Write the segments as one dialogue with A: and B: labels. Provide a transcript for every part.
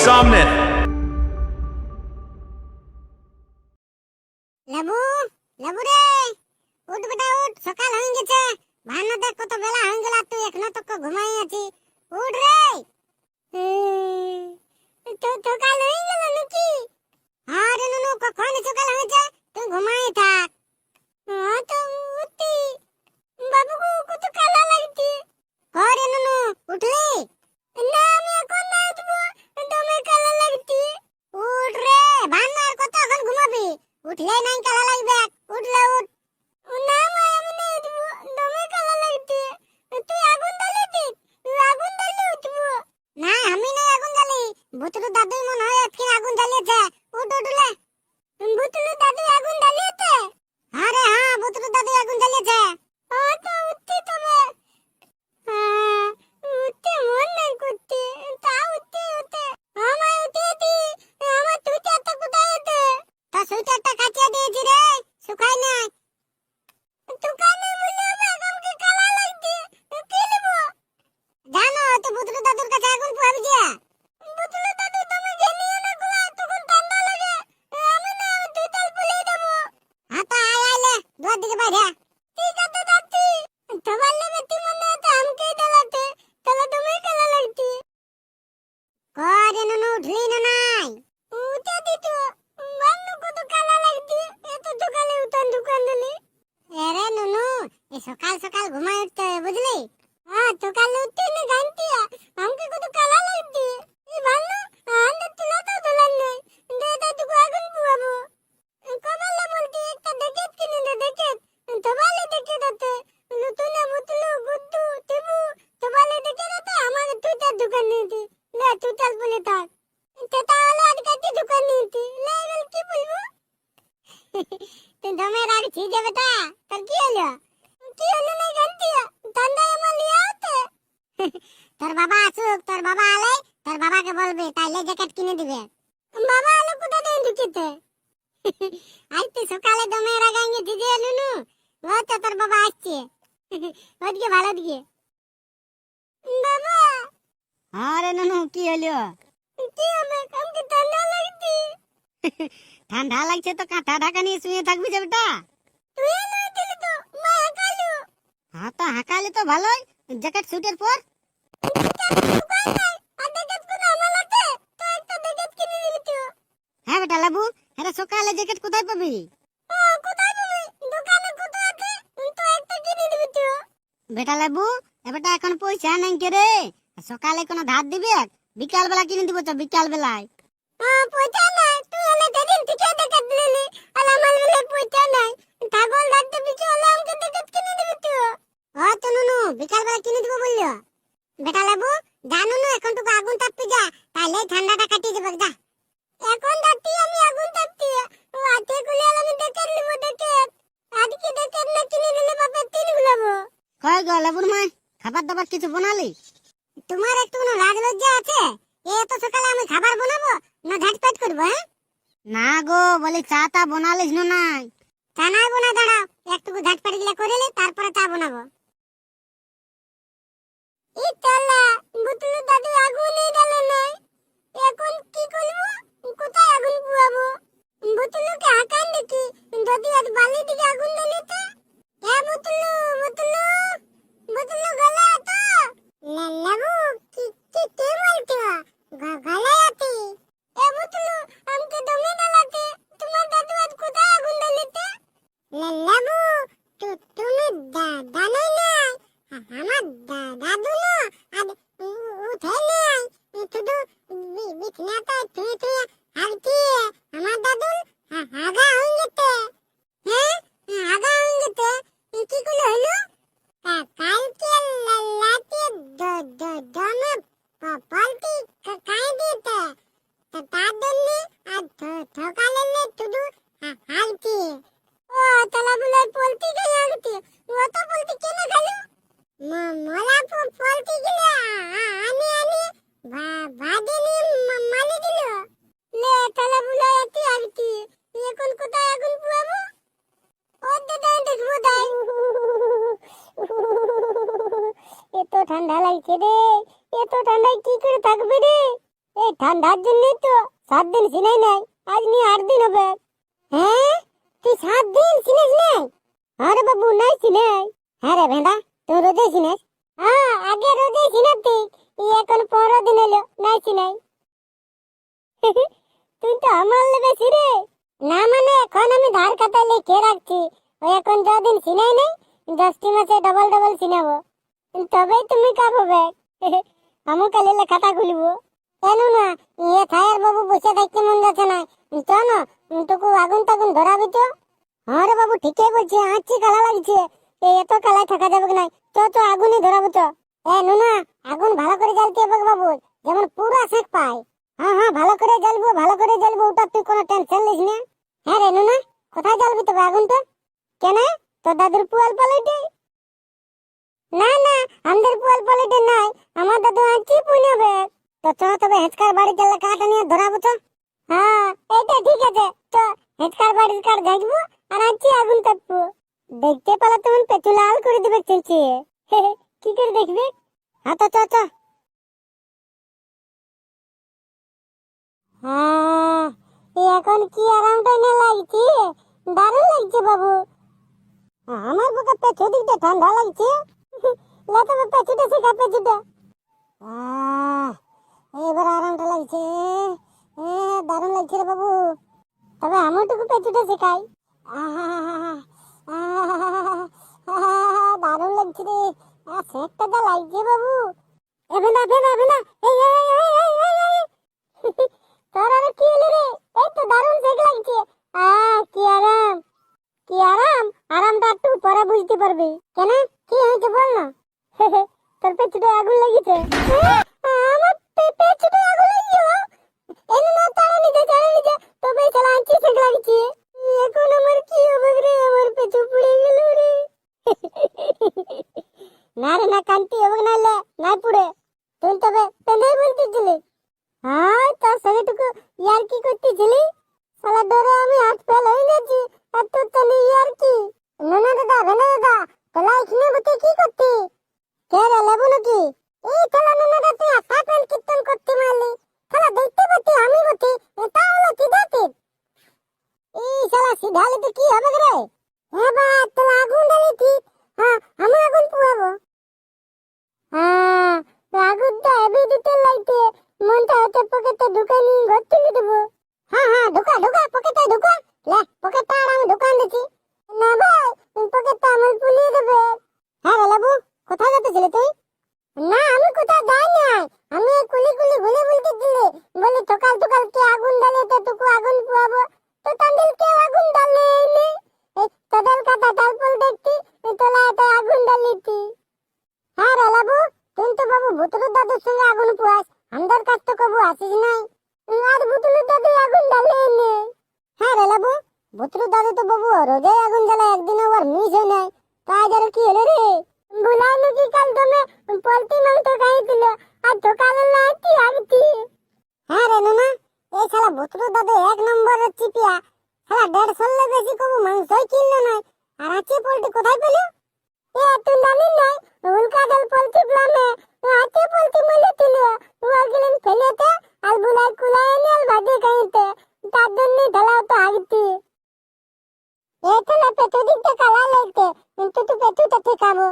A: सामने।
B: লেবু লেবু রে, উঠ বেটা উঠ, সকাল হয়ে গেছে। ভানা দেখ কত বেলা হয়ে গেল, তুই এখনো তো ঘুমাই আছি। উঠ রে। তো সকাল হয়ে গেল নাকি? হ্যাঁ রে নুনু, কখন সকাল হয়েছে? তুই ঘুমাই থাক। হ্যাঁ তো উঠি। বাবু কত কালা লাগছে। রে নুনু, উঠলি? না আমি এখন না উঠবো, তুমি কালা লাগছে। উঠ রে, ভানার কত এখন ঘুমাবি? উঠলে নাই কালা লাগবে। উঠলে উঠ। না মা আমি না উঠবো, তুমি কালা লাগছে। তুই আগুন জ্বালিয়ে দিস, আগুন জ্বালিয়ে উঠবো। না আমি নাই আগুন জ্বালি, ভুতুড়ু দাদুই মনে হয় আজকে আগুন জ্বালিয়েছে। উঠ উঠলে। ভুতুড়ু দাদু আগুন জ্বালিয়েছে? আরে হ্যাঁ, ভুতুড়ু দাদু আগুন জ্বালিয়েছে। তো উঠতে তবে। হ্যাঁ, উঠতে মন নাই করতে, তা উঠতে উঠতে আমার উঠেছি। আমার সুইটারটা কোথায় আছে? তা সুইটারটা কাটিয়ে দিয়েছি রে, শুকাই নাই। শুকাই নাই বলে আমাকে কালা লাগছে, কি নেবো? জানো তো ভুতুড়ু দাদুর কাছে আগুন পোহাবি যে। ভুতুড়ু দাদু তুমি ঘেনিয়ে না গুলা, তখন ঠান্ডা লাগে। আমি না আমি সুইটার পুলিয়ে দেবো। হ্যাঁ তো আয় আইলে দুয়ার দিকে বাইরে। ঠিক আছে যাচ্ছি। তোমার লেবে তুই মনে হতো আমাকেই জ্বালাতে, তাহলে তুমি কালা লাগতি। করে নুনু উঠলি না নাই? উঠে দিত, মান্নু কত কালা লাগতি, এত সকালে উঠান দোকান দিলি। এরে নুনু, এই সকাল সকাল ঘুমাই উঠতে হবে বুঝলি? হ্যাঁ সকালে উঠতে না জানতি, আমাকে কত কালা লাগতি। এই মান্নু আমাদের তুলা তো তোলার নেই, দে তুই আগুন পোয়াবো। কমালে বলতি একটা ডেকেট কিনে দে, ডেকেট তোমালে দেখে দতে। নতুন মুতলু গুদ্দু টিবু তোমালে দেখে দতে, আমাকে তুইটার দোকান নিতি। লে তুইটার বলে থাক, তাহলে আর কাটি দোকান নিতি। লে এবার কি বলবো? তুই দমে রাখছি যে বেটা, তোর কি হলো? কি হলো নাই জানতি, ঠান্ডায় আমার লিয়া হতে। তোর বাবা আসুক, তোর বাবা আলে তোর বাবাকে বলবি, তাইলে জ্যাকেট কিনে দিবে। বাবা আলো কোথা থেকে ঢুকেছে? আজ তুই সকালে দমে রাগাঙ্গে দিদি নুনু, ও তো তোর বাবা আসছে। ওদিকে ভালো দিকে। বাবা।
C: আরে নুনু কি হলো?
B: কি হবে, আমাকে ঠান্ডা লাগছে।
C: ঠান্ডা লাগছে তো কাঁথা ঢাকা নিয়ে শুয়ে থাকবি যে বেটা।
B: তুই এনে দিলি তো, মা হাঁকালো।
C: হ্যাঁ তো হাঁকালে তো ভালোই, জ্যাকেট সুটের পর। হ্যাঁ বেটা লাবু, আরে সকালে জ্যাকেট কোথায় পাবি? বেটা লাবু, এবারটা এখন পয়সা নাই কে রে, সকালে কোনো ধার দিবে, বিকাল বেলা কিনে দিব তো, বিকাল বেলায়।
B: পয়সা নাই, তুই এলে যেদিন থেকে জ্যাকেট নিলি, আর আমার বলে পয়সা নাই। ছাগল ডাকতে পিছু হলে আমাকে জ্যাকেট কিনে দিবি তুই। তো নুনু বিকাল বেলা কিনে দিব বললো। বেটা লেবু জানো না, এখন তো আগুন তাপবি যা, তাহলে ঠান্ডাটা কাটিয়ে যাবে যা। এখন যাচ্ছি আমি আগুন তাপতে, রাতে গুলে আমি জ্যাকেট নিব, জ্যাকেট। আজকে জ্যাকেট না কিনে দিলে বাপের তিল গুলাবো।
C: কয় গো লাবুর মা, খাবার দাবার কিছু বানালি?
B: তোমার একটু কোনো লাজ লজ্জা আছে? এত সকালে আমি খাবার বানাবো না ঝাটপাট করবো? হ্যাঁ
C: না গো, বলি চা তা বানালিস না নাই?
B: চা নাই বোনা, দাঁড়াও একটু ঝাটপাট গুলা করে নি, তারপরে চা বানাবো। এই তালা বুতলু দাদু আগুনই জ্বালে নাই, এখন কি করবো? কোথায় আগুন পোয়াবো? বুতলুকে হাঁকান দেখি, যদি আজ বালি দিকে আগুন জ্বালিতে। বুতলু বুতলু বুতলু গলা তো লেবু, কি কি কে বলছো? গলা আতি। বুতলু আমাকে দমে জ্বালাতে, তোমার দাদু আজ কোথায় আগুন জ্বালিতে? লেবু তুমি জানোই না, আমার দাদু না আজ উঠে নাই, শুধু বিছনাটা থুয়ে থুয়ে হাঁটছে। আমার দাদু আগা হয়ে গেছে। হ্যাঁ আগা হয়ে গেছে, কি করে হলো? কালকে লাতে দমে পাল্টি খাই দিতে, তার জন্য আজ সকালে শুধু হাঁটছে। তালা বলে পলটি গেল হাঁটছে, ও তো পলটি কেন গেল? মোলা পলটি গেল আনি আনি ভাজে নিয়ে মালি দিল। লে তালা বলে এটি হাঁটছে, এখন কোথায় আগুন পোয়াবো? ও দাদা দেখবো দাই। এত ঠান্ডা লাগছে রে, এত ঠান্ডায় কি করে থাকবে রে? এই ঠান্ডার জন্যই তো 7 দিন সিনাই নাই, আজ নিয়ে 8 দিন হবে। হ্যাঁ, তুই 7 দিন সিনেস নাই? আরে বাবু নাই সিনাই। হ্যাঁ রে ভেন্দা, তুই রোজে সিনেস? হ্যাঁ, আগে রোজে সিনাতি, এখন 15 দিন হলো নাই সিনাই। তুই তো আমার বেশি রে। না মানে এখন আমি ধার খাতায় লিখে রাখছি, ওই এখন যদিন সিনাই নেই 10টি মাসে ডবল ডবল সিনাবো, তবেই তুমি কাপ হবে। আমি কালি খাতা খুলব। কেন না ইয়ে থায়ার বাবু বসে থাকতে মন যাচ্ছে না, চলো তোকে আগুন টাগুন ধরাবি তো। আরে বাবু ঠিকই বলছে, আঁচি কালা লাগছে, এত কালায় থাকা যাবে না, তো আগুনই ধরাবো তো। নুনা, আগুন ভালো করে জ্বালতে হবে বাবু, যেমন পুরা সেক পায়। হ্যাঁ হ্যাঁ, ভালো করে জ্বালবো, ভালো করে জ্বালবো, ওটা তুই কোনো টেনশন নিস না। হ্যাঁ রে নুনা, কোথায় জ্বালবি তবে আগুনটা? কেন, তোর দাদুর পুয়াল পালাইটে? না না, আমাদের পুয়াল পালাইটে নাই, আমার দাদু আঁচি পুনাবে। তো চ তবে হেঁচকার বাড়ি গেলে কাঠ নিয়ে ধরাবো তো। হ্যাঁ, এইটা ঠিক আছে, তো হেঁচকার বাড়ির কাঠ দেখবো আর আঁচি আগুন তাপবো। দেখতে পেলে তুমি পেছু লাল করে দিবে চেঁচিয়ে। কি করে দেখবে? হ্যাঁ তো চ। হ্যাঁ, এখন কি আরামটা না লাগছে, দারুণ লাগছে বাবু। আমার বুকে পেছু দিকটা ঠান্ডা লাগছে। তবে পেছুটা শেখা পেছুটা। এবার আরামটা লাগছে, দারুণ লাগছে রে বাবু। তবে আমারটুকু পেছুটা শেখাই। দারুণ লাগছে রে, সেকটা যা লাগছে বাবু। এবেনা এবেনা এবেনা, তোর আর কি হলো রে? এই তো দারুণ সেক লাগছে। কি আরাম, কি আরাম। আরামটা একটু পরে বুঝতে পারবি। কেন, কি হয়েছে বল না। তোর পেছুটা আগুন লেগেছে। আমার পেছুটা আগুন লেগে গেল। এনে না, তাড়া নিতে তবে চালা আঁচি সেক লাগছে। এখন আমার কি হবে রে, আমার পেছু পুড়ে গেল রে। না রে না, কান্তি হবে না, না পুড়ে। তুই তবে পেঁধেই বলতেছিলি। হ্যাঁ, তার সঙ্গেটুকু ইয়ার কি করতেছিলি? শালা ডরে আমি হাত ফেল হয়ে গেছি, আর তোর তাহলে ইয়ার কি? না দাদা, ভেনা দাদা, তাহলে এখানে বসে কি করতি? কে রে, লেবু নাকি? এই তাহলে দাদা, তুই আটা পেল কীর্তন করতে মারলি, তাহলে দেখতে পাচ্ছি আমি বসি, এটা হলো সিধাতে। এই শালা সিধালে কি হবে রে? হ্যাঁ বা, তোর আগুন ঢালিছি। হ্যাঁ, আমি আগুন পুয়াবো। হ্যাঁ, আগুনটা এবে দিতে লাগতে, মনটা হাতে পকেটে ঢুকাই নিয়ে ঘর তুলে দেবো। হ্যাঁ হ্যাঁ, ঢুকা পকেটে ঢুকা। পকেটটা আর আমি ঢুকান দিচ্ছি। না ভাই, পকেটটা আমার পুলিয়ে দেবে। হ্যাঁ রে বাবু, কোথায় যেতেছিলি তুই? না, আমি কোথায় যাই নাই, আমি কুলি ঘুরে বলতেছিলি, বলি সকাল কে আগুন ঢালিতে টুকু আগুন পুয়াবো, তো তাদের কেউ আগুন ঢালে এনে তোদের কাটা তারপর দেখতি তোলা এত আগুন ঢালিতি। হ্যাঁ রে বাবু, তুই তো বাবু ভুতুরুর দাদুর সঙ্গে আগুন পুয়াস, আমাদের কাছ তো কবু আসিস নাই, আর ভুতুরুর দাদু আগুন ঢালে এনে। হ্যাঁ রে বাবু, ভুতুরুর দাদু তো বাবু রোজই আগুন জ্বালায়, একদিনও ওর মিস হয় নাই, তাই আর কি হলো রে? ভুলাই নাকি কাল তুমি পোলট্রি মাংস খাইছিল, আর সকালে লাইতি আগতি। হ্যাঁ রে নুনা, এই শালা ভুতুরুর দাদু 1 নম্বরের চিপিয়া, শালা 150 বেশি কবু মাংসই কিনলো নাই, আর আছে পোলট্রি কোথায় পেলো? তুই জানিস না, উল্কাডাল পোলট্রি প্লামে আছে পোলট্রি মলে ছিল, ওগুলো ফেলেতে আর বুলাই কুলাই এনে আর ভাজি খাইতে, তার জন্য ঢালাও তো আগতি। এটা না পেটে দিকটা কালা লাগতে, কিন্তু তুই পেটুটা ঠিক খাবো।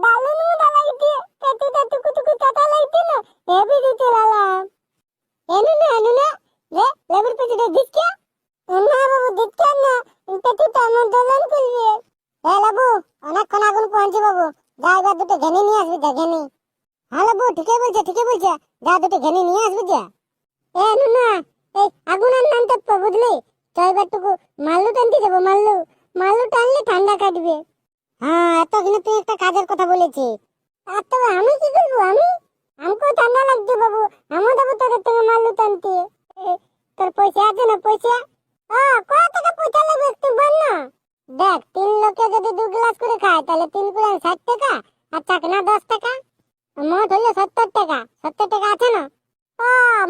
B: ডালুন মুডা লাগতে, পেটুটা টুকু কাটা লাগতে না, হেবি দিতে লালাম। এনু না রে, লেবুর পেটুটা দিচ্ছা? না বাবু, দিচ্ছা না, পেটুটা আমার দোলন করবে। লেবু, অনেকক্ষণ আগুন পৌঁছে বাবু, যা এবার দুটো ঘেনি নিয়ে আসবি, যা ঘেনি। হ্যাঁ লেবু, ঠিকই বলছে, যা দুটো ঘেনি নিয়ে আসবি যা। নুনা, এই আগুনের নামটা বুঝলি, তো এবার টুকু মাল্লু টানতে যাবো, মাল্লু টানলে ঠান্ডা কাটবে। হ্যাঁ, এতক্ষণে তুই একটা কাজের কথা বলেছি। আর তবে আমি কি করবো? আমাকেও ঠান্ডা লাগছে বাবু, আমার যাবো তোদের থেকে মাল্লু টানতে। তোর পয়সা আছে না, পয়সা? কত টাকা পয়সা লাগবে একটু বল না। দেখ, 3 লোকে যদি 2 গ্লাস করে খায়, তাহলে 3 গুণ 60 টাকা, আর চাকনা 10 টাকা, মোট হলো 70 টাকা। 70 টাকা আছে না?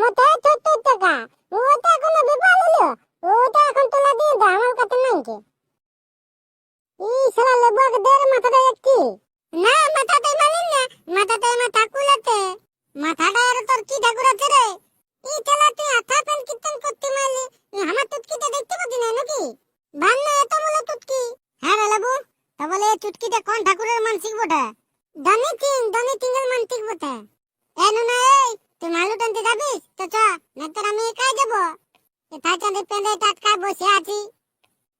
B: মোটে 70 টাকা। ওটা এখনো বিপাল হলো, ওটা এখন তোলা দিয়ে দে, আমার কাছে নাই কে। শালা লেবুকে দে মাথাটা একটি। না, মাথাতে মারিস না, মাথাতে আমার ঠাকুরের চুটকিটা কোন ঠাকুরের মানসিক বটে? দানি তিঙ্গের মানসিক বটে। এ নুনা এই, তুই মালু টানতে যাবিস? তো চ, নাতর আমি একাই যাব। এথায় চাঁদে পেঁদে টাটকায় বসে আছি।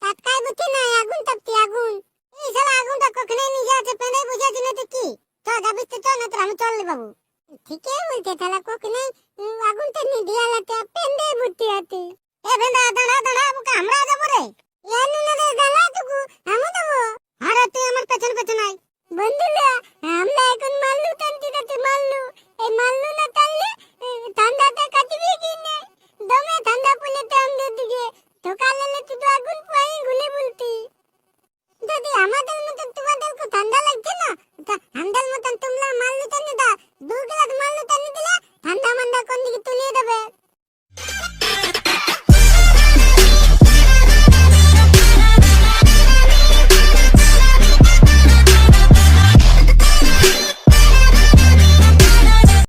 B: টাটকায় বুঝি না, আগুন তাপতি আগুন। এই শালা আগুনটা কখনোই নিজে আছে, পেঁদে বসে আছি না তো কি? চ যাবিস তো চ, নাতর আমি চললে বাবু। ঠিকই বলছে শালা, কখনোই আগুনটা নিভিয়ে আলাতে পেঁদে বুঝতে আছে। এ ভেন্দা দাঁড়া দাঁড়া, বুকে আমরা যাবো রে। এ নুনা রে দাঁড়া টুকু, আমি যাবো। আরে তুই আমার পেছন পেছন আয়। বন্ধুরা, আমরা এখন মাল্লু টানতে যাচ্ছি, মাল্লু। এই মাল্লু না টানলে ঠান্ডাটা কাটবে কি না? দমে ঠান্ডা পড়লে তো আমাদের দিকে সকালে শুধু আগুন পোয়াই গুলে বলতি। যদি আমাদের মতন তোমাদেরকে ঠান্ডা লাগছে না, তা আমাদের মতন তোমরা মাল্লু টানে দা, 2 গ্লাস মাল্লু টানে দিলে